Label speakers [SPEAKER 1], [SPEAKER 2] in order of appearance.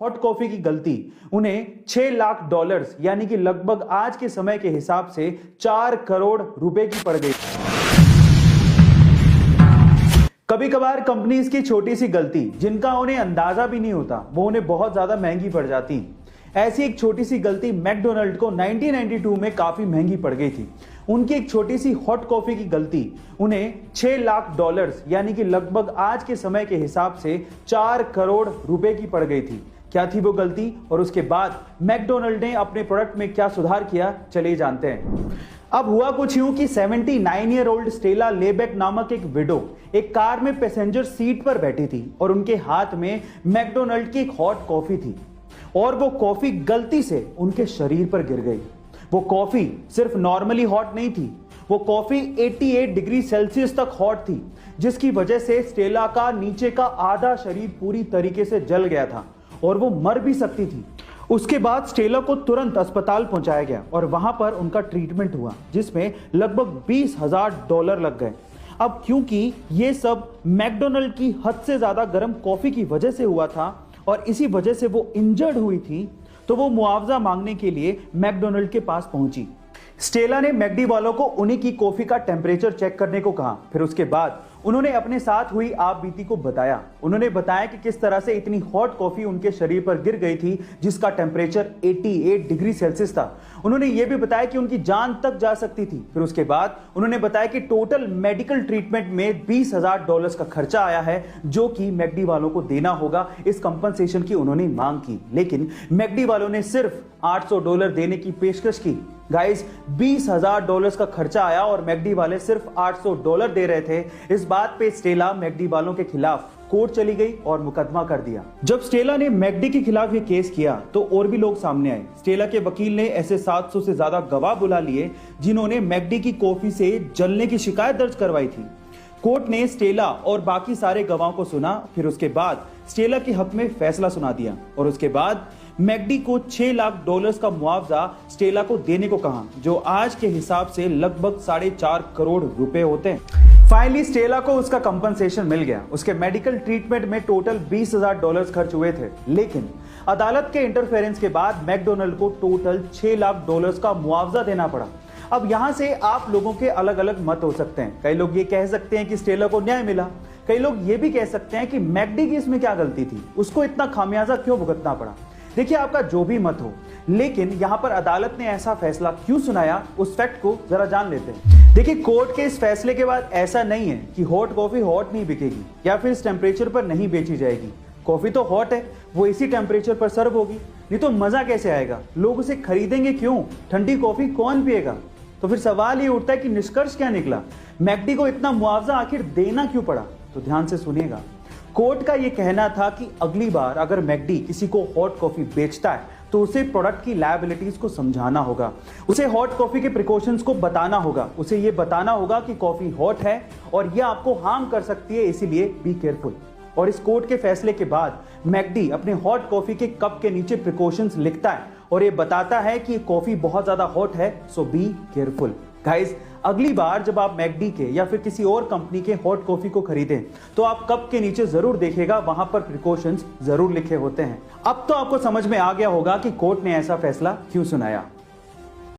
[SPEAKER 1] Hot coffee की गलती उन्हें $6 लाख यानी कि लगभग आज के समय के हिसाब से 4 करोड़ रुपए की पड़ गई। कभी कभार कंपनीज की छोटी सी गलती जिनका उन्हें अंदाजा भी नहीं होता वो उन्हें बहुत ज्यादा महंगी पड़ जाती। ऐसी एक छोटी सी गलती मैकडोनल्ड को 1992 में काफी महंगी पड़ गई थी। उनकी एक छोटी सी हॉट कॉफी की गलती उन्हें $6 लाख यानी कि लगभग आज के समय के हिसाब से 4 करोड़ रुपए की पड़ गई थी। क्या थी वो गलती और उसके बाद मैकडोनल्ड ने अपने प्रोडक्ट में क्या सुधार किया, चलिए जानते हैं। अब हुआ कुछ यूं कि 79 ईयर ओल्ड स्टेला लेबेक नामक एक विडो एक कार में पैसेंजर सीट पर बैठी थी और उनके हाथ में मैकडोनल्ड की एक हॉट कॉफी थी और वो कॉफी गलती से उनके शरीर पर गिर गई। वो कॉफी सिर्फ नॉर्मली हॉट नहीं थी, वो कॉफी 88 डिग्री सेल्सियस तक हॉट थी, जिसकी वजह से स्टेला का नीचे का आधा शरीर पूरी तरीके से जल गया था और वो मर भी सकती थी। उसके बाद स्टेला को तुरंत अस्पताल पहुंचाया गया और वहां पर उनका ट्रीटमेंट हुआ जिसमें लगभग $20,000 लग गए। अब क्योंकि ये सब मैकडोनल्ड की हद से ज्यादा गर्म कॉफी की वजह से हुआ था और इसी वजह से वो इंजर्ड हुई थी, तो वो मुआवजा मांगने के लिए मैकडोनल्ड के पास पहुंची। स्टेला ने मैकडी वालों को उन्हीं की कॉफी का टेम्परेचर चेक करने को कहा। फिर उसके बाद उन्होंने अपने साथ हुई आप बीती को बताया। उन्होंने बताया कि किस तरह से इतनी हॉट कॉफी उनके शरीर पर गिर गई थी जिसका टेम्परेचर 88 डिग्री सेल्सियस था। उन्होंने यह भी बताया कि उनकी जान तक जा सकती थी। फिर उसके बाद उन्होंने बताया कि टोटल मेडिकल ट्रीटमेंट में $20,000 का खर्चा आया है जो कि मैकडी वालों को देना होगा। इस कंपनसेशन की उन्होंने मांग की, लेकिन मैकडी वालों ने सिर्फ $800 देने की पेशकश की। गाइस, $20,000 का खर्चा आया और मैकडी वाले सिर्फ $800 दे रहे थे। इस बात पे स्टेला मैकडी वालों के खिलाफ कोर्ट चली गई और मुकदमा कर दिया। जब स्टेला ने मैकडी के खिलाफ ये केस किया तो और भी लोग सामने आए। स्टेला के वकील ने ऐसे 700 से ज्यादा गवाह बुला लिए जिन्होंने मैकडी की कॉफी से जलने की शिकायत दर्ज करवाई थी। कोर्ट ने स्टेला और बाकी सारे गवाहों को सुना। फिर उसके बाद स्टेला के हक में फैसला सुना दिया और उसके बाद मैकडी को $6 लाख का मुआवजा स्टेला को देने को कहा, जो आज के हिसाब से लगभग 4.5 करोड़ रुपए होते हैं। फाइनली स्टेला को उसका कंपनसेशन मिल गया। उसके मेडिकल ट्रीटमेंट में टोटल $20,000 खर्च हुए थे, लेकिन अदालत के इंटरफेरेंस के बाद मैकडोनल्ड को टोटल $6 लाख का मुआवजा देना पड़ा। अब यहां से आप लोगों के अलग अलग मत हो सकते हैं। कई लोग ये कह सकते हैं कि स्टेला को न्याय मिला, कई लोग ये भी कह सकते हैं कि मैकडी की इसमें क्या गलती थी, उसको इतना खामियाजा क्यों भुगतना पड़ा। देखिए, आपका जो भी मत हो, लेकिन यहां पर अदालत ने ऐसा फैसला क्यों सुनाया उस फैक्ट को जरा जान लेते हैं। देखिए, कोर्ट के इस फैसले के बाद ऐसा नहीं है कि हॉट कॉफी हॉट नहीं बिकेगी या फिर इस टेम्परेचर पर नहीं बेची जाएगी। कॉफी तो हॉट है, वो इसी टेम्परेचर पर सर्व होगी, नहीं तो मजा कैसे आएगा, लोग उसे खरीदेंगे क्यों, ठंडी कॉफी कौन पिएगा। तो फिर सवाल ये उठता है कि निष्कर्ष क्या निकला, मैकडी को इतना मुआवजा आखिर देना क्यों पड़ा। तो ध्यान से सुनिएगा। कोर्ट का यह कहना था कि अगली बार अगर मैकडी किसी को हॉट कॉफी बेचता है तो उसे प्रोडक्ट की लायबिलिटीज को समझाना होगा, उसे हॉट कॉफी के प्रिकॉशंस को बताना होगा, उसे यह बताना होगा कि कॉफी हॉट है और यह आपको हार्म कर सकती है, इसीलिए बी केयरफुल। और इस कोर्ट के फैसले के बाद मैकडी अपने हॉट कॉफी के कप के नीचे प्रिकॉशंस लिखता है और ये बताता है कि कॉफी बहुत ज्यादा हॉट है, सो बी केयरफुल। गाइस, अगली बार जब आप मैकडी के या फिर किसी और कंपनी के हॉट कॉफी को खरीदें तो आप कप के नीचे जरूर देखिएगा, वहां पर प्रिकॉशंस जरूर लिखे होते हैं। अब तो आपको समझ में आ गया होगा कि कोर्ट ने ऐसा फैसला क्यों सुनाया।